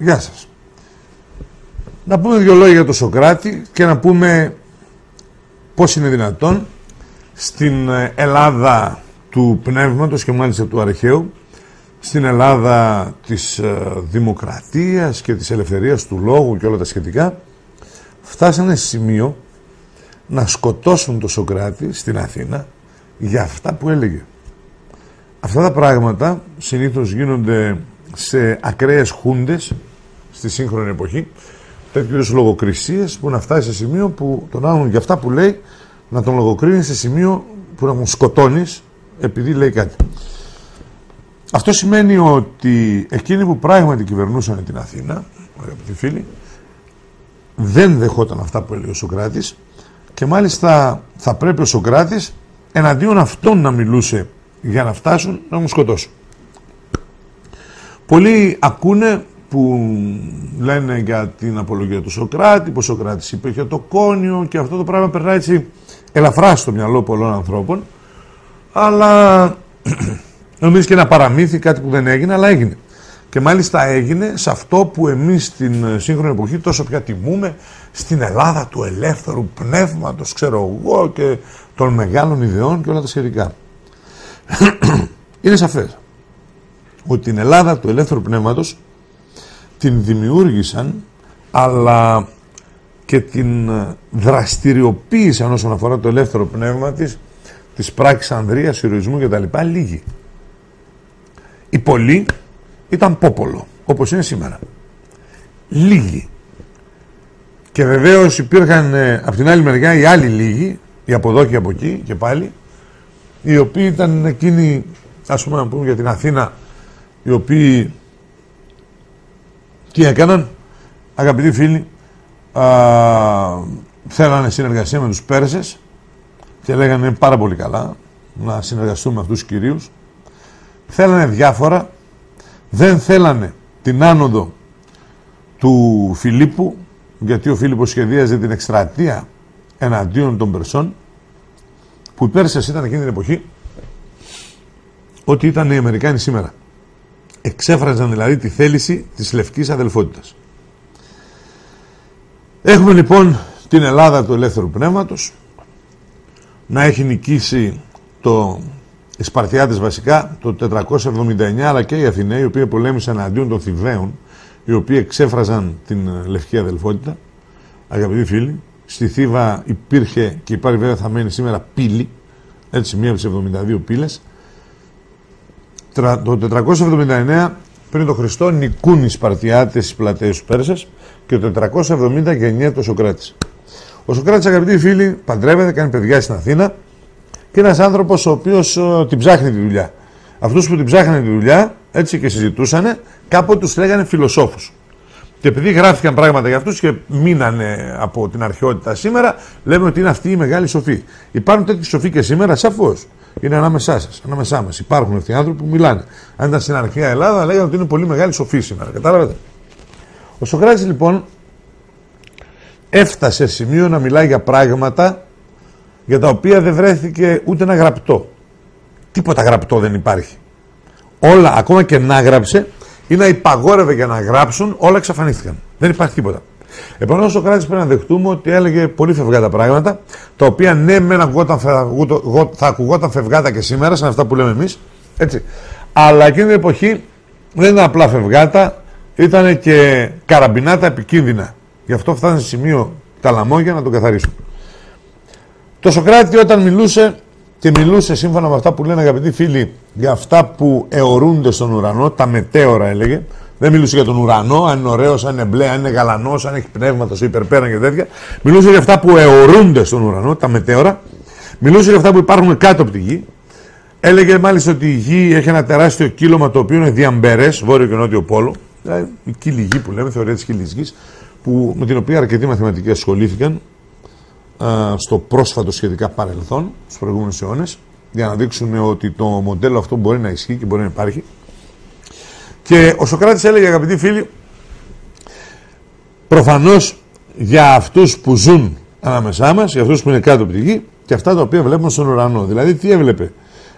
Γεια σας. Να πούμε δύο λόγια για τον Σωκράτη και να πούμε πώς είναι δυνατόν στην Ελλάδα του πνεύματος και μάλιστα του αρχαίου, στην Ελλάδα της δημοκρατίας και της ελευθερίας του λόγου και όλα τα σχετικά, φτάσανε σε σημείο να σκοτώσουν τον Σωκράτη στην Αθήνα για αυτά που έλεγε. Αυτά τα πράγματα συνήθως γίνονται σε ακραίες χούντες στη σύγχρονη εποχή, τέτοιου είδους λογοκρισίες που να φτάσει σε σημείο που τον άλλον για αυτά που λέει να τον λογοκρίνει σε σημείο που να τον σκοτώνεις επειδή λέει κάτι. Αυτό σημαίνει ότι εκείνοι που πράγματι κυβερνούσαν την Αθήνα, αγαπητοί φίλοι, δεν δεχόταν αυτά που έλεγε ο Σωκράτης και μάλιστα θα πρέπει ο Σωκράτης εναντίον αυτών να μιλούσε για να φτάσουν να μου σκοτώσουν. Πολλοί ακούνε που λένε για την απολογία του Σωκράτη, που ο Σωκράτης είπε για το κόνιο και αυτό το πράγμα περνάει έτσι ελαφρά στο μυαλό πολλών ανθρώπων, αλλά νομίζεις και ένα παραμύθι, κάτι που δεν έγινε, αλλά έγινε. Και μάλιστα έγινε σε αυτό που εμείς στην σύγχρονη εποχή τόσο πια τιμούμε, στην Ελλάδα του ελεύθερου πνεύματος, ξέρω εγώ, και των μεγάλων ιδεών και όλα τα σχετικά. Είναι σαφές ότι την Ελλάδα του ελεύθερου πνεύματος την δημιούργησαν, αλλά και την δραστηριοποίησαν όσον αφορά το ελεύθερο πνεύμα της πράξης ανδρείας, ηρωισμού κτλ. Λίγοι. Οι πολλοί ήταν πόπολο, όπως είναι σήμερα. Λίγοι. Και βεβαίως υπήρχαν από την άλλη μεριά οι άλλοι λίγοι, οι από εδώ και από εκεί και πάλι, οι οποίοι ήταν εκείνοι, ας πούμε να πούμε για την Αθήνα, οι οποίοι τι έκαναν, αγαπητοί φίλοι, θέλανε συνεργασία με τους Πέρσες και λέγανε πάρα πολύ καλά να συνεργαστούμε με αυτούς τους κυρίους. Θέλανε διάφορα, δεν θέλανε την άνοδο του Φιλίππου, γιατί ο Φίλιππος σχεδίαζε την εκστρατεία εναντίον των Περσών, που οι Πέρσες ήταν εκείνη την εποχή ότι ήταν οι Αμερικάνοι σήμερα. Εξέφραζαν δηλαδή τη θέληση της λευκής αδελφότητας. Έχουμε λοιπόν την Ελλάδα του ελεύθερου πνεύματος να έχει νικήσει οι Σπαρτιάτες βασικά το 479, αλλά και οι Αθηναίοι, οι οποίοι πολέμησαν αντίον των Θηβαίων, οι οποίοι εξέφραζαν την λευκή αδελφότητα. Αγαπητοί φίλοι, στη Θήβα υπήρχε και υπάρχει, βέβαια θα μένει σήμερα, πύλη, έτσι, μία από τις 72 πύλες. Το 479 πριν τον Χριστό νικούν οι Σπαρτιάτες στις πλατείες του Πέρσες και το 470 γεννιέται ο Σωκράτης. Ο Σωκράτης, αγαπητοί φίλοι, παντρεύεται, κάνει παιδιά στην Αθήνα και ένας άνθρωπος ο οποίος την ψάχνει τη δουλειά. Αυτούς που την ψάχνανε τη δουλειά, έτσι και συζητούσανε, κάποτε τους λέγανε φιλοσόφους. Και επειδή γράφτηκαν πράγματα για αυτούς και μείνανε από την αρχαιότητα σήμερα, λέμε ότι είναι αυτοί οι μεγάλοι σοφοί. Υπάρχουν τέτοιοι σοφοί και σήμερα, σαφώς. Είναι ανάμεσά σας, ανάμεσά μας. Υπάρχουν αυτοί οι άνθρωποι που μιλάνε. Αν ήταν στην αρχαία Ελλάδα, λέγανε ότι είναι πολύ μεγάλοι σοφοί σήμερα. Κατάλαβατε. Ο Σωκράτης λοιπόν έφτασε σε σημείο να μιλάει για πράγματα για τα οποία δεν βρέθηκε ούτε ένα γραπτό. Τίποτα γραπτό δεν υπάρχει. Όλα, ακόμα και να γράψε ή να υπαγόρευε για να γράψουν, όλα εξαφανίστηκαν. Δεν υπάρχει τίποτα. Επομένως, ο Σωκράτης πρέπει να δεχτούμε ότι έλεγε πολύ φευγάτα πράγματα, τα οποία ναι, θα ακουγόταν φευγάτα και σήμερα, σαν αυτά που λέμε εμείς, έτσι. Αλλά εκείνη την εποχή δεν ήταν απλά φευγάτα, ήταν και καραμπινάτα επικίνδυνα. Γι' αυτό φτάσανε σε σημείο τα λαμόγια να τον καθαρίσουν. Το Σωκράτη όταν μιλούσε, και μιλούσε σύμφωνα με αυτά που λένε αγαπητοί φίλοι, για αυτά που αιωρούνται στον ουρανό, τα μετέωρα έλεγε. Δεν μιλούσε για τον ουρανό, αν είναι ωραίος, αν είναι μπλε, αν είναι γαλανός, αν έχει πνεύματα στο υπερπέραν και τέτοια. Μιλούσε για αυτά που αιωρούνται στον ουρανό, τα μετέωρα. Μιλούσε για αυτά που υπάρχουν κάτω από τη γη. Έλεγε μάλιστα ότι η γη έχει ένα τεράστιο κύλωμα το οποίο είναι διαμπερές, βόρειο και νότιο πόλο. Δηλαδή η κύλη γη που λέμε, θεωρία της κύλης γης, με την οποία αρκετοί μαθηματικοί ασχολήθηκαν στο πρόσφατο σχετικά παρελθόν, στους προηγούμενους αιώνες, για να δείξουν ότι το μοντέλο αυτό μπορεί να ισχύει και μπορεί να υπάρχει. Και ο Σωκράτης έλεγε, αγαπητοί φίλοι, προφανώς για αυτούς που ζουν ανάμεσά μας, για αυτούς που είναι κάτω από τη γη και αυτά τα οποία βλέπουμε στον ουρανό. Δηλαδή, τι έβλεπε.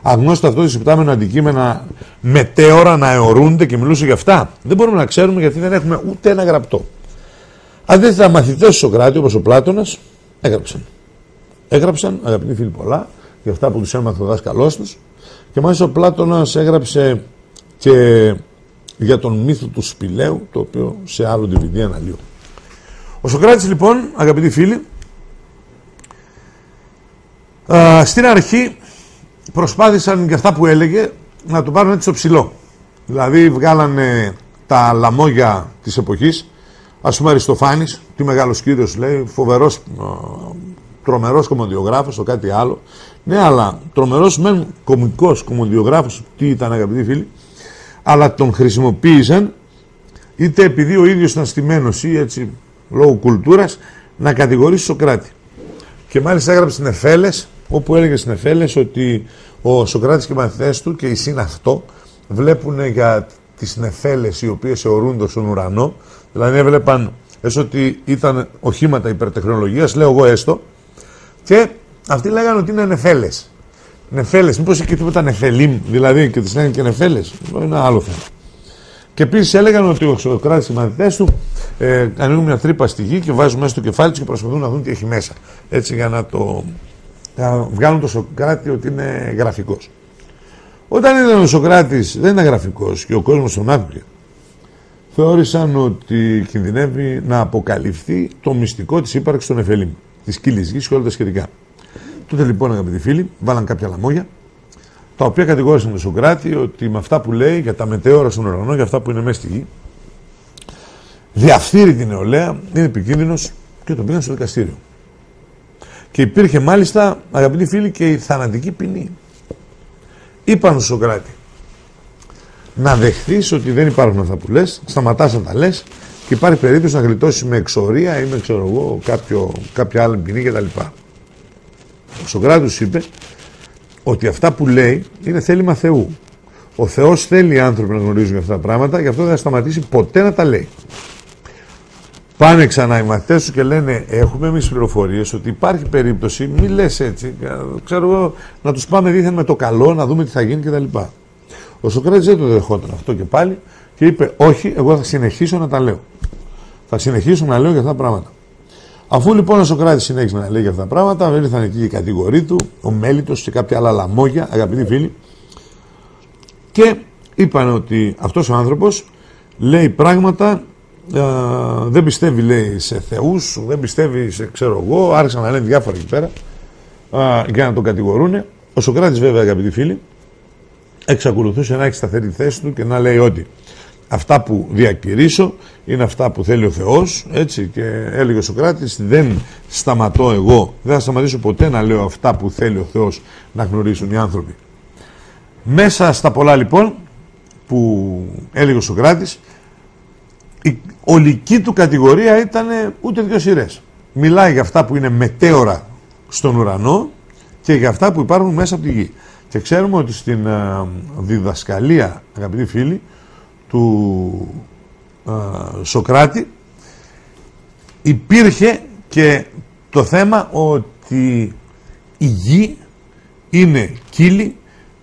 αγνώστο αυτό το υπτάμενο αντικείμενα μετέωρα να αιωρούνται και μιλούσε για αυτά. Δεν μπορούμε να ξέρουμε γιατί δεν έχουμε ούτε ένα γραπτό. Αντίθετα, μαθητές του Σωκράτη, όπως ο Πλάτωνας, έγραψαν, αγαπητοί φίλοι, πολλά για αυτά που τους έμαθε ο δάσκαλός τους. Και μάλιστα ο Πλάτωνας έγραψε και για τον μύθο του Σπηλαίου, το οποίο σε άλλο DVD αναλύω. Ο Σωκράτης, λοιπόν, αγαπητοί φίλοι, στην αρχή προσπάθησαν για αυτά που έλεγε να το πάρουν έτσι στο ψηλό. Δηλαδή βγάλανε τα λαμόγια της εποχής, ας πούμε Αριστοφάνης, τι μεγάλος κύριος λέει, φοβερός, τρομερός κομμωδιογράφος, το κάτι άλλο. Ναι, αλλά τρομερός μεν κωμικός κομμωδιογράφος, τι ήταν, αγαπητοί φίλοι, αλλά τον χρησιμοποίησαν είτε επειδή ο ίδιος ήταν στημένος ή έτσι λόγω κουλτούρας να κατηγορήσει Σωκράτη. Και μάλιστα έγραψε στην Εφέλες, όπου έλεγε στην Εφέλες ότι ο Σωκράτης και οι μαθητές του και οι συν αυτό βλέπουν για τις νεφέλες οι οποίες αιωρούνται στον ουρανό, δηλαδή έβλεπαν έστω ότι ήταν οχήματα υπερτεχνολογίας, λέω εγώ έστω, και αυτοί λέγανε ότι είναι νεφέλες. Νεφέλες, μήπως εκεί τίποτα νεφελίμ, δηλαδή και τις λέγανε και νεφέλες, είναι ένα άλλο θέμα. Και επίσης έλεγαν ότι ο Σωκράτης και οι μαθητές του ανοίγουν μια τρύπα στη γη και βάζουν μέσα στο κεφάλι τους και προσπαθούν να δουν τι έχει μέσα. Έτσι για να βγάλουν το Σωκράτη ότι είναι γραφικός. Όταν ήταν ο Σωκράτης δεν ήταν γραφικός και ο κόσμος τον άκουγε, θεώρησαν ότι κινδυνεύει να αποκαλυφθεί το μυστικό της ύπαρξης των Νεφελίμ, της κύλης γης και όλα τα σχετικά. Τότε λοιπόν, αγαπητοί φίλοι, βάλαν κάποια λαμόγια, τα οποία κατηγόρησαν τον Σωκράτη ότι με αυτά που λέει για τα μετέωρα στον ουρανό, για αυτά που είναι μέσα στη γη, διαφθείρει την νεολαία, είναι επικίνδυνος και τον πήγαν στο δικαστήριο. Και υπήρχε μάλιστα, αγαπητοί φίλοι, και η θανατική ποινή. Είπαν στον Σωκράτη, να δεχθείς ότι δεν υπάρχουν αυτά που λες, σταματάς να τα λες και υπάρχει περίπτωση να γλιτώσεις με εξορία ή με ξέρω εγώ κάποια άλλη ποινή κτλ. Ο Σωκράτης είπε ότι αυτά που λέει είναι θέλημα Θεού. Ο Θεός θέλει οι άνθρωποι να γνωρίζουν για αυτά τα πράγματα, γι' αυτό δεν θα σταματήσει ποτέ να τα λέει. Πάνε ξανά οι μαθητές του και λένε: έχουμε εμείς πληροφορίες ότι υπάρχει περίπτωση, μη λες έτσι, ξέρω εγώ, να τους πάμε δίθεν με το καλό, να δούμε τι θα γίνει κτλ. Ο Σωκράτης δεν το δεχόταν αυτό και πάλι και είπε: όχι, εγώ θα συνεχίσω να τα λέω. Θα συνεχίσω να λέω για αυτά τα πράγματα. Αφού λοιπόν ο Σωκράτης συνέχισε να λέει για αυτά τα πράγματα, ήρθαν εκεί οι κατηγοροί του, ο Μέλιτος και κάποια άλλα λαμόγια, αγαπητοί φίλοι, και είπαν ότι αυτός ο άνθρωπος λέει πράγματα. Δεν πιστεύει, λέει, σε θεούς, δεν πιστεύει σε ξέρω εγώ, άρχισαν να λένε διάφορα εκεί πέρα για να τον κατηγορούνε. Ο Σωκράτης, βέβαια, αγαπητοί φίλοι, εξακολουθούσε να έχει σταθερή θέση του και να λέει ότι αυτά που διακηρύσω είναι αυτά που θέλει ο Θεός, έτσι, και έλεγε ο Σωκράτης, δεν σταματώ εγώ, δεν θα σταματήσω ποτέ να λέω αυτά που θέλει ο Θεός να γνωρίσουν οι άνθρωποι. Μέσα στα πολλά λοιπόν που έλεγε ο Σωκράτης, η ολική του κατηγορία ήταν ούτε δύο σειρές. Μιλάει για αυτά που είναι μετέωρα στον ουρανό και για αυτά που υπάρχουν μέσα από τη γη. Και ξέρουμε ότι στην διδασκαλία, αγαπητοί φίλοι, του Σωκράτη υπήρχε και το θέμα ότι η γη είναι κύλη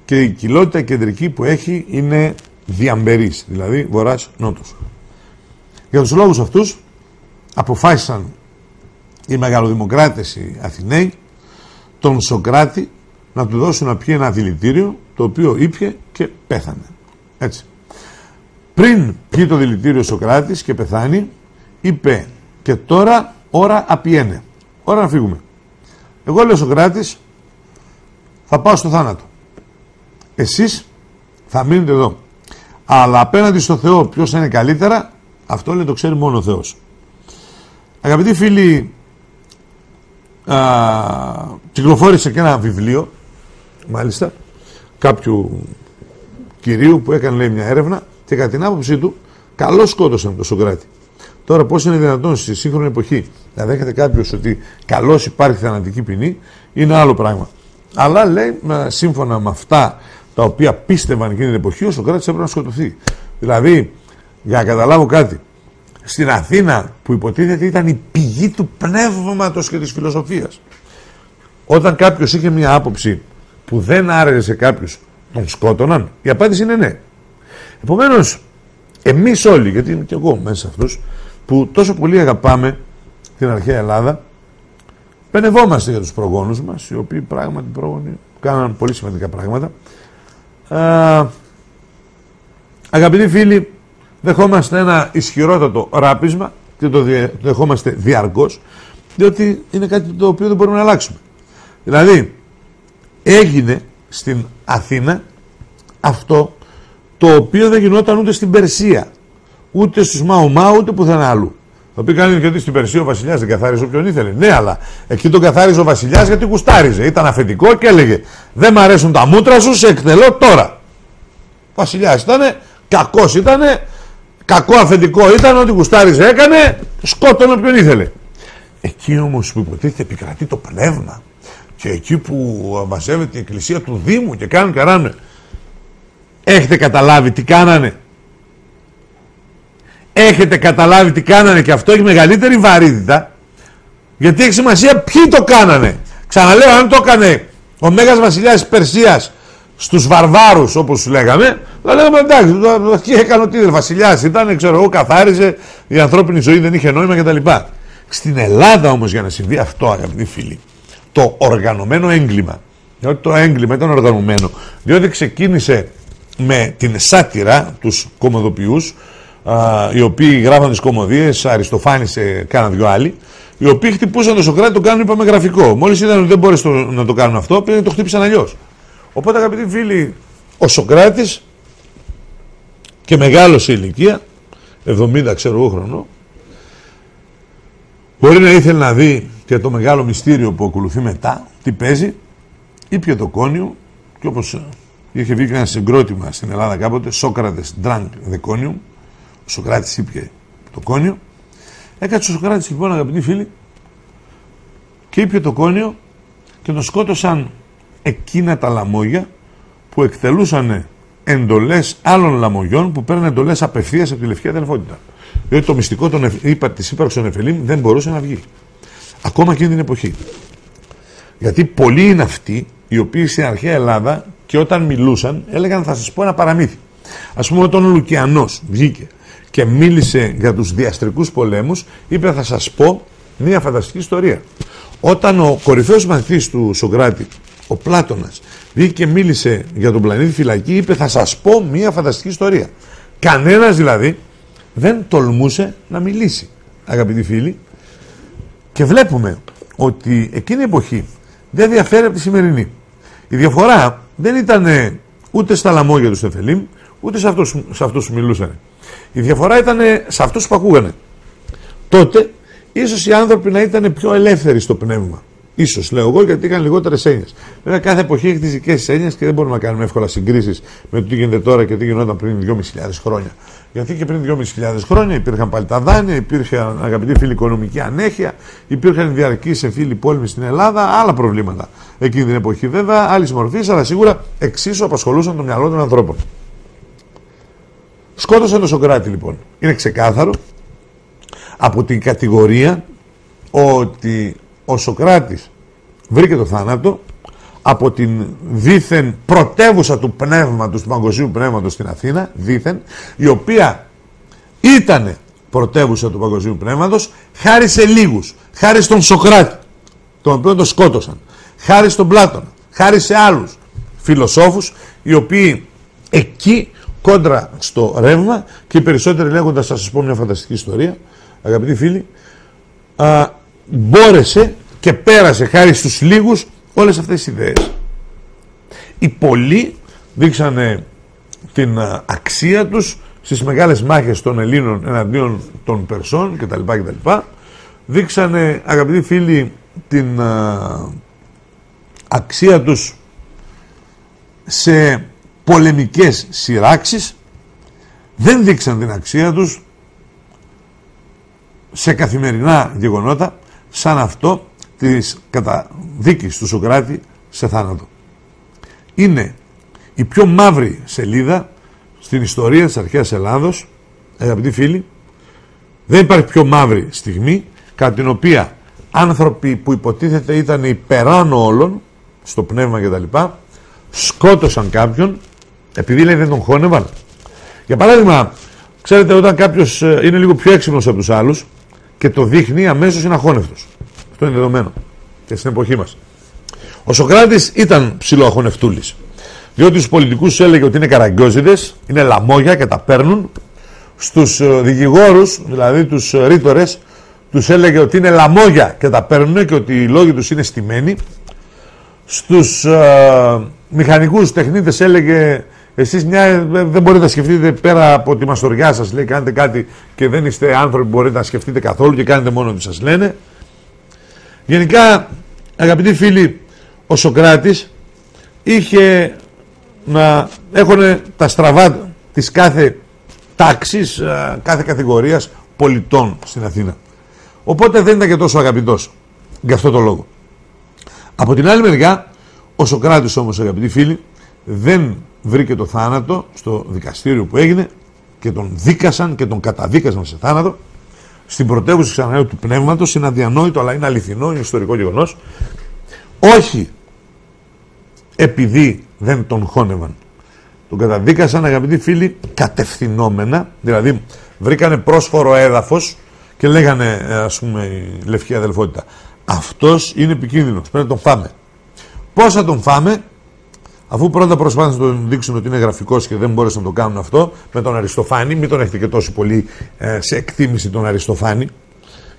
και η κοιλότητα κεντρική που έχει είναι διαμπερής, δηλαδή βορράς-νότος. Για τους λόγους αυτούς αποφάσισαν οι μεγαλοδημοκράτες οι Αθηναίοι τον Σωκράτη να του δώσουν να πιει ένα δηλητήριο, το οποίο ήπιε και πέθανε. Έτσι. Πριν πιει το δηλητήριο ο Σωκράτης και πεθάνει, είπε και τώρα ώρα απιένε. Ώρα να φύγουμε. Εγώ, λέει ο Σωκράτης, θα πάω στο θάνατο. Εσείς θα μείνετε εδώ. Αλλά απέναντι στο Θεό ποιος θα είναι καλύτερα, αυτό, λέει, το ξέρει μόνο ο Θεός. Αγαπητοί φίλοι, κυκλοφόρησε και ένα βιβλίο, μάλιστα, κάποιου κυρίου που έκανε, λέει, μια έρευνα και κατά την άποψή του καλώς σκότωσαν τον Σωκράτη. Τώρα πώς είναι δυνατόν στη σύγχρονη εποχή να δέχεται κάποιος ότι καλώς υπάρχει θανατική ποινή, είναι άλλο πράγμα. Αλλά, λέει, σύμφωνα με αυτά τα οποία πίστευαν εκείνη την εποχή, ο Σωκράτης έπρεπε να σκοτωθεί. Δηλαδή, για να καταλάβω κάτι, στην Αθήνα που υποτίθεται ήταν η πηγή του πνεύματος και της φιλοσοφίας, όταν κάποιος είχε μια άποψη που δεν άρεσε σε κάποιους τον σκότωναν? Η απάντηση είναι ναι. Επομένως, εμείς όλοι, γιατί είμαι και εγώ μέσα σε αυτούς, που τόσο πολύ αγαπάμε την αρχαία Ελλάδα, πενευόμαστε για τους προγόνους μας, οι οποίοι πράγματι πρόγονοι κάναν πολύ σημαντικά πράγματα. Αγαπητοί φίλοι, δεχόμαστε ένα ισχυρότατο ράπισμα και το δεχόμαστε διαρκώς, διότι είναι κάτι το οποίο δεν μπορούμε να αλλάξουμε. Δηλαδή, έγινε στην Αθήνα αυτό το οποίο δεν γινόταν ούτε στην Περσία, ούτε στους Μαου, ούτε πουθενά αλλού. Θα πει κανείς, γιατί στην Περσία ο βασιλιάς δεν καθάριζε όποιον ήθελε. Ναι, αλλά εκεί τον καθάριζε ο βασιλιάς γιατί γουστάριζε. Ήταν αφεντικό και έλεγε: δεν μ' αρέσουν τα μούτρα σου, σε εκτελώ τώρα. Ο βασιλιάς ήτανε, κακός ήτανε, κακό αφεντικό ήταν, ότι γουστάριζε έκανε, σκότωνε όποιον ήθελε. Εκεί όμως που υποτίθεται επικρατεί το πνεύμα και εκεί που μαζεύεται η εκκλησία του Δήμου και κάνουν και ράνουν, έχετε καταλάβει τι κάνανε? Έχετε καταλάβει τι κάνανε? Και αυτό έχει μεγαλύτερη βαρύτητα, γιατί έχει σημασία ποιοι το κάνανε. Ξαναλέω, αν το έκανε ο Μέγας Βασιλιάς της Περσίας στους βαρβάρους, όπως σου λέγαμε, θα λέγαμε εντάξει, έκανε ότι βασιλιάς ήταν, ξέρω εγώ, καθάριζε, η ανθρώπινη ζωή δεν είχε νόημα κτλ. Στην Ελλάδα όμως, για να συμβεί αυτό, αγαπητοί φίλοι, το οργανωμένο έγκλημα, διότι το έγκλημα ήταν οργανωμένο, διότι ξεκίνησε με την σάτυρα, τους κωμοδοποιούς, οι οποίοι γράφαν τις κωμωδίες, Αριστοφάνης, κάνα δυο άλλοι, οι οποίοι χτυπούσαν τον Σωκράτη, το κάνουν, είπαμε, γραφικό. Μόλις είδαν ότι δεν μπόρεσαν να το κάνουν αυτό, πήγαν και το χτύπησαν αλλιώς. Οπότε, αγαπητοί φίλοι, ο Σωκράτης, και μεγάλος σε ηλικία, 70 ξέρω εγώ χρονών, μπορεί να ήθελε να δει και το μεγάλο μυστήριο που ακολουθεί μετά, τι παίζει, ήπια το κόνιο, και όπως είχε βγει ένα συγκρότημα στην Ελλάδα κάποτε, Σόκρατες drank the conium, ο Σωκράτης ήπια το κόνιο. Έκατσε ο Σωκράτης λοιπόν, αγαπητοί φίλοι, και ήπια το κόνιο και τον σκότωσαν εκείνα τα λαμόγια που εκτελούσαν εντολές άλλων λαμογιών που παίρνουν εντολές απευθείας από τη λευκή αδελφότητα. Διότι το μυστικό της ύπαρξης των Νεφελίμ δεν μπορούσε να βγει. Ακόμα εκείνη την εποχή. Γιατί πολλοί είναι αυτοί οι οποίοι στην αρχαία Ελλάδα και όταν μιλούσαν έλεγαν, θα σας πω ένα παραμύθι. Ας πούμε, όταν ο Λουκιανός βγήκε και μίλησε για τους διαστρικούς πολέμους, είπε, θα σας πω μια φανταστική ιστορία. Όταν ο κορυφαίος μαθητής του Σωκράτη, ο Πλάτωνας, βγήκε και μίλησε για τον πλανήτη Φυλακή, είπε, θα σας πω μια φανταστική ιστορία. Κανένας δηλαδή δεν τολμούσε να μιλήσει, αγαπητοί φίλοι, και βλέπουμε ότι εκείνη η εποχή δεν διαφέρει από τη σημερινή. Η διαφορά δεν ήταν ούτε στα λαμόγια του Νεφελίμ, ούτε σε αυτούς που μιλούσαν. Η διαφορά ήταν σε αυτούς που ακούγανε. Τότε, ίσως οι άνθρωποι να ήταν πιο ελεύθεροι στο πνεύμα. Ίσως, λέω εγώ, γιατί είχαν λιγότερες έννοιες. Βέβαια, κάθε εποχή έχει τις δικές της έννοιες και δεν μπορούμε να κάνουμε εύκολα συγκρίσεις με το τι γίνεται τώρα και τι γινόταν πριν 2.500 χρόνια. Γιατί και πριν 2.500 χρόνια υπήρχαν πάλι τα δάνεια, υπήρχε, αγαπητοί φίλοι, οικονομική ανέχεια, υπήρχαν διαρκείς εμφύλοι πόλεμοι στην Ελλάδα, άλλα προβλήματα εκείνη την εποχή βέβαια, άλλη μορφή, αλλά σίγουρα εξίσου απασχολούσαν το μυαλό των ανθρώπων. Σκότωσαν τον Σωκράτη λοιπόν. Είναι ξεκάθαρο από την κατηγορία ότι ο Σωκράτης βρήκε το θάνατο από την δήθεν πρωτεύουσα του πνεύματος, του παγκοσμίου πνεύματος στην Αθήνα, δήθεν, η οποία ήτανε πρωτεύουσα του παγκοσμίου πνεύματος, χάρη σε λίγους, χάρη στον Σωκράτη, τον οποίο τον σκότωσαν, χάρη στον Πλάτωνα, χάρη σε άλλους φιλοσόφους, οι οποίοι εκεί κόντρα στο ρεύμα, και οι περισσότεροι λέγοντας, θα σας πω μια φανταστική ιστορία, αγαπητοί φίλοι, μπόρεσε και πέρασε χάρη στους λίγους όλες αυτές τις ιδέες. Οι πολλοί δείξανε την αξία τους στις μεγάλες μάχες των Ελλήνων εναντίον των Περσών κτλ. Δείξανε, αγαπητοί φίλοι, την αξία τους σε πολεμικές σειράξεις. Δεν δείξαν την αξία τους σε καθημερινά γεγονότα, σαν αυτό της καταδίκης του Σωκράτη σε θάνατο. Είναι η πιο μαύρη σελίδα στην ιστορία της αρχαίας Ελλάδος, αγαπητοί φίλοι. Δεν υπάρχει πιο μαύρη στιγμή κατά την οποία άνθρωποι που υποτίθεται ήταν υπεράνω όλων στο πνεύμα κτλ. σκότωσαν κάποιον επειδή λέει δεν τον χώνευαν. Για παράδειγμα, ξέρετε, όταν κάποιος είναι λίγο πιο έξυπνος από τους άλλους και το δείχνει, αμέσως είναι αχώνευτος. Αυτό είναι δεδομένο και στην εποχή μας. Ο Σωκράτης ήταν ψιλοαχωνευτούλης. Διότι στους πολιτικούς έλεγε ότι είναι καραγκιόζιδες, είναι λαμόγια και τα παίρνουν. Στους δικηγόρους, δηλαδή τους ρήτορες, τους έλεγε ότι είναι λαμόγια και τα παίρνουν και ότι οι λόγοι τους είναι στημένοι. Στους μηχανικούς τεχνίτες έλεγε εσείς δεν μπορείτε να σκεφτείτε πέρα από τη μαστοριά σας, λέει, κάνετε κάτι και δεν είστε άνθρωποι που μπορείτε να σκεφτείτε καθόλου και κάνετε μόνο ό,τι σας λένε. Γενικά, αγαπητοί φίλοι, ο Σωκράτης είχε να έχουν τα στραβά της κάθε τάξης, κάθε κατηγορίας πολιτών στην Αθήνα. Οπότε δεν ήταν και τόσο αγαπητός γι' αυτό το λόγο. Από την άλλη μεριά, ο Σωκράτης όμως, αγαπητοί φίλοι, δεν βρήκε το θάνατο στο δικαστήριο που έγινε και τον δίκασαν και τον καταδίκασαν σε θάνατο στην πρωτεύουσα, ξαναλέω, του πνεύματος. Είναι αδιανόητο, αλλά είναι αληθινό, είναι ιστορικό γεγονός. Όχι επειδή δεν τον χώνευαν. Τον καταδίκασαν, αγαπητοί φίλοι, κατευθυνόμενα, δηλαδή βρήκανε πρόσφορο έδαφος και λέγανε, ας πούμε, η λευκή αδελφότητα, αυτός είναι επικίνδυνος, πρέπει να τον φάμε. Πώς θα τον φάμε? Αφού πρώτα προσπάθησαν να τον δείξουν ότι είναι γραφικός και δεν μπόρεσαν να το κάνουν αυτό, με τον Αριστοφάνη, μην τον έχετε και τόσο πολύ σε εκτίμηση τον Αριστοφάνη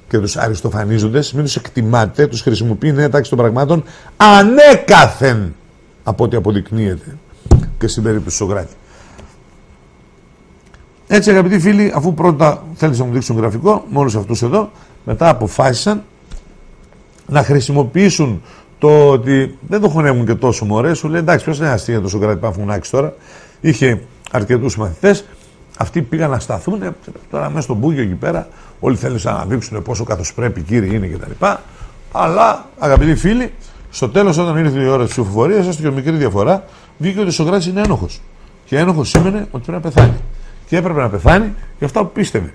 και τους αριστοφανίζοντες, μην τους εκτιμάτε, τους χρησιμοποιεί η νέα τάξη των πραγμάτων ανέκαθεν από ό,τι αποδεικνύεται και στην περίπτωση του Σωκράτη. Έτσι, αγαπητοί φίλοι, αφού πρώτα θέλησαν να μου δείξουν γραφικό, με όλους αυτούς εδώ, μετά αποφάσισαν να χρησιμοποιήσουν το ότι δεν το χωνεύουν και τόσο μωρέ. Σου λέει εντάξει, ποιος είναι αστεία το Σωκράτη, πάει φουνάξει τώρα. Είχε αρκετούς μαθητές. Αυτοί πήγαν να σταθούν τώρα μέσα στο μπούγιο εκεί πέρα. Όλοι θέλησαν να δείξουν πόσο καθώς πρέπει κύριοι είναι κτλ. Αλλά, αγαπητοί φίλοι, στο τέλος, όταν ήρθε η ώρα της ψηφοφορίας, έστω και μικρή διαφορά, βγήκε ότι ο Σωκράτης είναι ένοχος. Και ένοχος σήμαινε ότι πρέπει να πεθάνει. Και έπρεπε να πεθάνει για αυτά που πίστευε.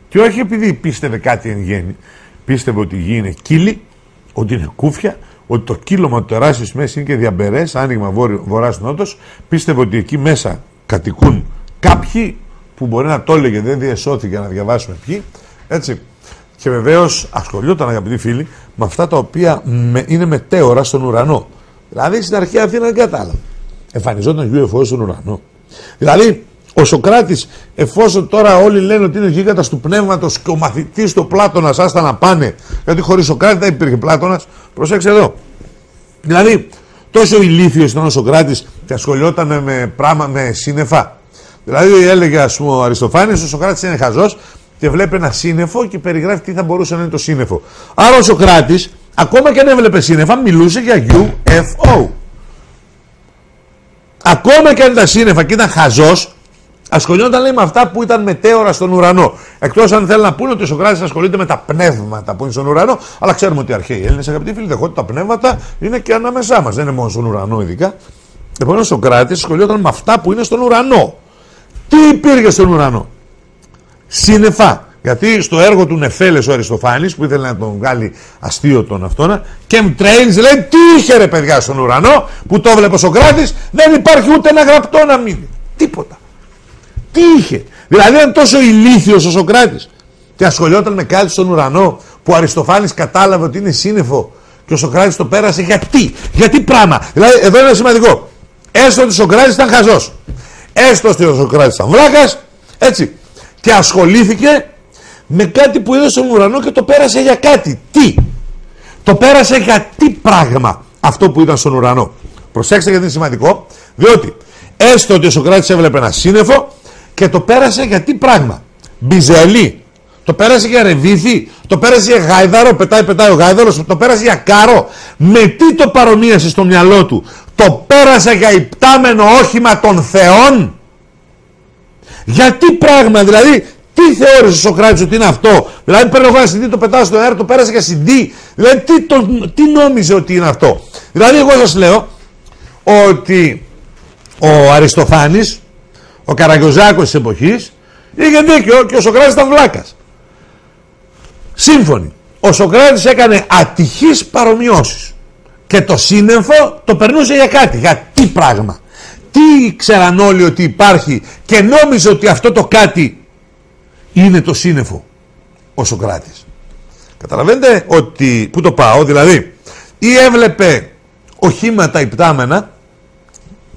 Και όχι επειδή πίστευε κάτι εν γέννη. Πίστευε ότι η γη είναι κύλη, ότι είναι κούφια, ότι το κύλωμα του τεράστιου στη μέση είναι και διαμπερές, άνοιγμα βορράς-νότος. Πίστευε ότι εκεί μέσα κατοικούν κάποιοι που μπορεί να το έλεγε, δεν διεσώθηκε να διαβάσουμε ποιοι. Έτσι. Και βεβαίως ασχολιόταν, αγαπητοί φίλοι, με αυτά τα οποία είναι μετέωρα στον ουρανό. Δηλαδή στην αρχαία Αθήνα δεν κατάλαβε. Εμφανιζόταν UFO στον ουρανό. Δηλαδή ο Σωκράτης, εφόσον τώρα όλοι λένε ότι είναι ο γίγαντας του πνεύματος και ο μαθητής του Πλάτωνας, άστα να πάνε, γιατί χωρίς Σωκράτη δεν υπήρχε Πλάτωνας, προσέξτε εδώ. Δηλαδή, τόσο ηλίθιος ήταν ο Σωκράτης και ασχολιόταν με σύννεφα. Δηλαδή, έλεγε, ας πούμε, ο Αριστοφάνης, ο Σωκράτης είναι χαζός και βλέπει ένα σύννεφο και περιγράφει τι θα μπορούσε να είναι το σύννεφο. Άρα ο Σωκράτης, ακόμα και αν έβλεπε σύννεφα, μιλούσε για UFO. Ακόμα και αν ήταν σύννεφα και ήταν χαζός, ασχολιόταν, λέει, με αυτά που ήταν μετέωρα στον ουρανό. Εκτός αν θέλουν να πούνε ότι ο Σωκράτης ασχολείται με τα πνεύματα που είναι στον ουρανό, αλλά ξέρουμε ότι οι αρχαίοι Έλληνες, αγαπητοί φίλοι, δεχόταν τα πνεύματα είναι και ανάμεσά μας. Δεν είναι μόνο στον ουρανό, ειδικά. Λοιπόν, ο Σωκράτης ασχολιόταν με αυτά που είναι στον ουρανό. Τι υπήρχε στον ουρανό? Σύννεφα. Γιατί στο έργο του Νεφέλες ο Αριστοφάνης, που ήθελε να τον βγάλει αστείο τον αυτόνα, chemtrails, λέει, τι είχε ρε παιδιά στον ουρανό που το έβλεπε ο Σωκράτης? Δεν υπάρχει ούτε ένα γραπτό να μείνει. Τίποτα. Τι είχε? Δηλαδή ήταν τόσο ηλίθιος ο Σωκράτης και ασχολιόταν με κάτι στον ουρανό που ο Αριστοφάνης κατάλαβε ότι είναι σύννεφο και ο Σωκράτης το πέρασε γιατί πράγμα? Δηλαδή εδώ είναι σημαντικό. Έστω ότι ο Σωκράτης ήταν χαζός, έστω ότι ο Σωκράτης ήταν βλάκας, έτσι, και ασχολήθηκε με κάτι που είδε στον ουρανό και το πέρασε για κάτι. Τι? Το πέρασε για τι πράγμα αυτό που ήταν στον ουρανό? Προσέξτε, γιατί είναι σημαντικό, διότι έστω ότι ο Σωκράτης έβλεπε ένα σύννεφο και το πέρασε για τι πράγμα? Μπιζέλι, το πέρασε για ρεβίθι, το πέρασε για γάιδαρο, πετάει ο γάιδαρος, το πέρασε για κάρο. Με τι το παρομοίασε στο μυαλό του? Το πέρασε για υπτάμενο όχημα των θεών. Για τι πράγμα? Δηλαδή τι θεώρησε ο Σωκράτης ότι είναι αυτό? Δηλαδή παίρνω εγώ ένα CD, το πετάω στο αέρα, το πέρασε για CD. Δηλαδή τι νόμιζε ότι είναι αυτό? Δηλαδή εγώ σας λέω ότι ο Αριστοφάνης, ο Καραγκιόζάκος της εποχής, είχε δίκιο και ο Σωκράτης ήταν βλάκας. Σύμφωνοι. Ο Σωκράτης έκανε ατυχείς παρομοιώσεις. Και το σύννεφο το περνούσε για κάτι. Για τι πράγμα? Τι ήξεραν όλοι ότι υπάρχει και νόμιζε ότι αυτό το κάτι είναι το σύννεφο ο Σωκράτης? Καταλαβαίνετε ότι, πού το πάω, δηλαδή, ή έβλεπε οχήματα υπτάμενα,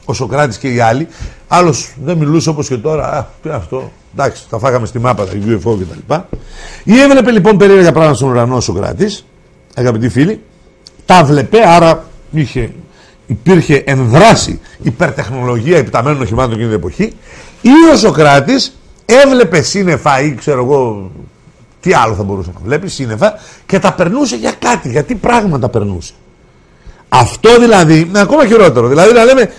ο Σωκράτης και οι άλλοι, άλλος δεν μιλούσε όπως και τώρα, τι αυτό, εντάξει, τα φάγαμε στη μάπα, τα UFO και τα λοιπά. Ή έβλεπε λοιπόν περίεργα πράγματα στον ουρανό ο Σωκράτης, αγαπητοί φίλοι, τα βλέπε, άρα υπήρχε ενδράση υπερτεχνολογία υπταμένων οχημάτων εκείνη την εποχή, ή ο Σωκράτης έβλεπε σύννεφα ή ξέρω εγώ τι άλλο θα μπορούσε να βλέπει, σύννεφα, και τα περνούσε για κάτι, για τι πράγματα περνούσε. Αυτό δηλαδή είναι ακόμα χειρότερο. Δηλαδή να λέμε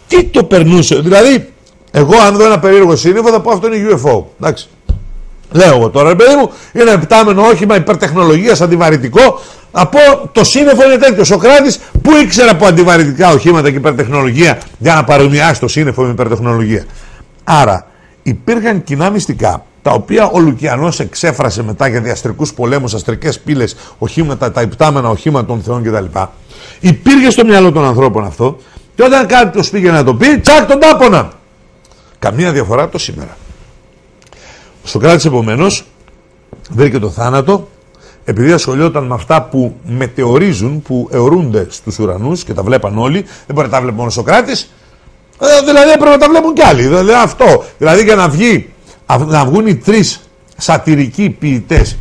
τι το περνούσε. Δηλαδή, εγώ αν δω ένα περίεργο σύννεφο θα πω αυτό είναι UFO. Εντάξει. Λέω εγώ τώρα, παιδί μου, είναι ένα επτάμενο όχημα υπερτεχνολογίας, αντιβαρυτικό. Να πω το σύννεφο είναι τέτοιο. Ο Σωκράτης που ήξερε από αντιβαρυτικά οχήματα και υπερτεχνολογία για να παρομοιάσει το σύννεφο με υπερτεχνολογία. Άρα υπήρχαν κοινά μυστικά, τα οποία ο Λουκιανός εξέφρασε μετά για διαστρικούς πολέμους, αστρικές πύλες, οχήματα, τα υπτάμενα οχήματα των θεών κτλ. Υπήρχε στο μυαλό των ανθρώπων αυτό, και όταν κάποιος πήγε να το πει, τσακ τον τάπωνα. Καμία διαφορά το σήμερα. Ο Σωκράτης επομένως βρήκε το θάνατο επειδή ασχολιόταν με αυτά που μετεωρίζουν, που αιωρούνται στους ουρανούς και τα βλέπαν όλοι. Δεν μπορεί να τα βλέπει μόνο ο Σωκράτης, δηλαδή έπρεπε να τα βλέπουν κι άλλοι. Δηλαδή αυτό. Δηλαδή για να βγουν οι τρεις σατυρικοί ποιητές,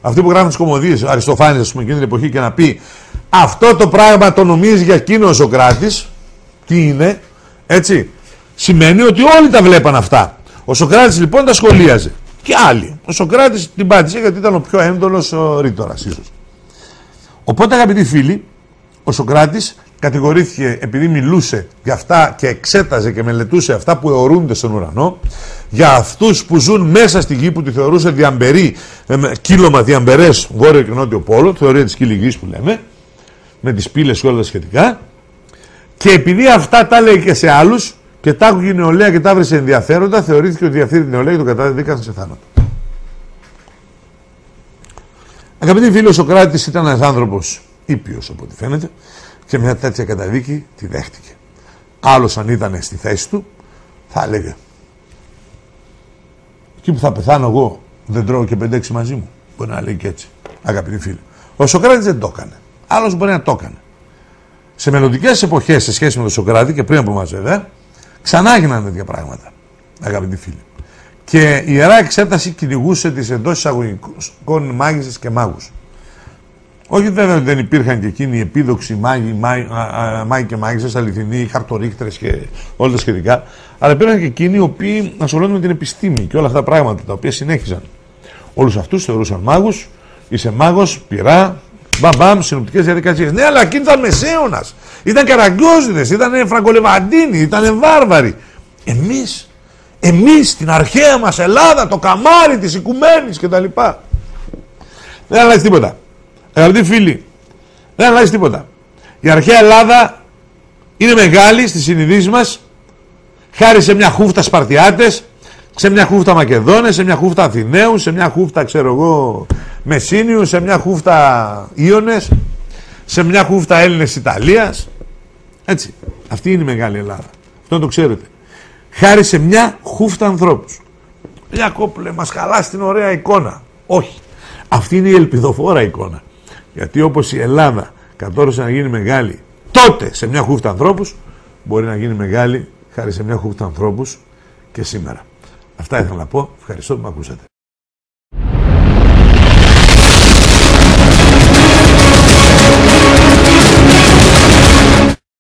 αυτοί που γράφουν τις κωμωδίες, Αριστοφάνης ας πούμε εκείνη την εποχή, και να πει αυτό το πράγμα το νομίζει για εκείνο ο Σωκράτης, τι είναι, έτσι, σημαίνει ότι όλοι τα βλέπαν αυτά. Ο Σωκράτης λοιπόν τα σχολίαζε. Και άλλοι. Ο Σωκράτης την πάτησε γιατί ήταν ο πιο έντονος ρήτορας ίσως. Οπότε αγαπητοί φίλοι, ο Σωκράτης κατηγορήθηκε επειδή μιλούσε για αυτά και εξέταζε και μελετούσε αυτά που αιωρούνται στον ουρανό, για αυτούς που ζουν μέσα στη γη, που τη θεωρούσε διαμπερή, κύλωμα διαμπερές βόρειο και νότιο πόλο, θεωρία της κύλη γης που λέμε, με τις πύλες και όλα τα σχετικά, και επειδή αυτά τα λέει και σε άλλους και τα άκουγε η νεολαία και τα βρήσε ενδιαφέροντα, θεωρήθηκε ότι αυτή την νεολαία και τον καταδίκασαν σε θάνατο. Αγαπητοί φίλοι, ο Σωκράτης ήταν ένας άνθρωπος ήπιος από ό,τι φαίνεται, και μια τέτοια καταδίκη τη δέχτηκε. Άλλος αν ήταν στη θέση του θα έλεγε εκεί που θα πεθάνω εγώ δεν τρώω και 5-6 μαζί μου. Μπορεί να λέει και έτσι, αγαπητοί φίλοι. Ο Σωκράτης δεν το έκανε. Άλλος μπορεί να το έκανε. Σε μελλοντικές εποχές, σε σχέση με τον Σωκράτη και πριν από εμάς βέβαια, ξανά έγιναν τέτοια πράγματα, αγαπητοί φίλοι. Και η Ιερά Εξέταση κυνηγούσε τις εντός εισαγωγικών μάγισσες και μάγους. Όχι βέβαια ότι δεν υπήρχαν και εκείνοι οι επίδοξοι μάγοι και μάγισσες, αληθινοί, χαρτορίχτρες και όλα τα σχετικά, αλλά υπήρχαν και εκείνοι οι οποίοι ασχολούνται με την επιστήμη και όλα αυτά τα πράγματα τα οποία συνέχιζαν. Όλους αυτούς θεωρούσαν μάγους, είσαι μάγος, πειρά, μπαμπαμ, συνοπτικές διαδικασίες. Ναι, αλλά εκείνοι ήταν μεσαίωνας, ήταν καραγκιόζιδες, ήταν φραγκολεβαντίνοι, ήταν βάρβαροι. Εμείς στην αρχαία μας Ελλάδα, το καμάρι της οικουμένης κτλ. Δεν αλλάζει τίποτα. Αγαπητοί φίλοι, δεν αλλάζει τίποτα. Η αρχαία Ελλάδα είναι μεγάλη στις συνειδήσεις μας, χάρη σε μια χούφτα Σπαρτιάτες, σε μια χούφτα Μακεδόνες, σε μια χούφτα Αθηναίους, σε μια χούφτα ξέρω εγώ Μεσσίνιους, σε μια χούφτα Ίωνες, σε μια χούφτα Έλληνες Ιταλίας. Έτσι. Αυτή είναι η μεγάλη Ελλάδα. Αυτό το ξέρετε. Χάρη σε μια χούφτα ανθρώπους. Ιακώπουλε, μας χαλάσει την ωραία εικόνα. Όχι. Αυτή είναι η ελπιδοφόρα εικόνα. Γιατί όπως η Ελλάδα κατόρθωσε να γίνει μεγάλη τότε σε μια χούφτα ανθρώπους, μπορεί να γίνει μεγάλη χάρη σε μια χούφτα ανθρώπους και σήμερα. Αυτά ήθελα να πω. Ευχαριστώ που με ακούσατε.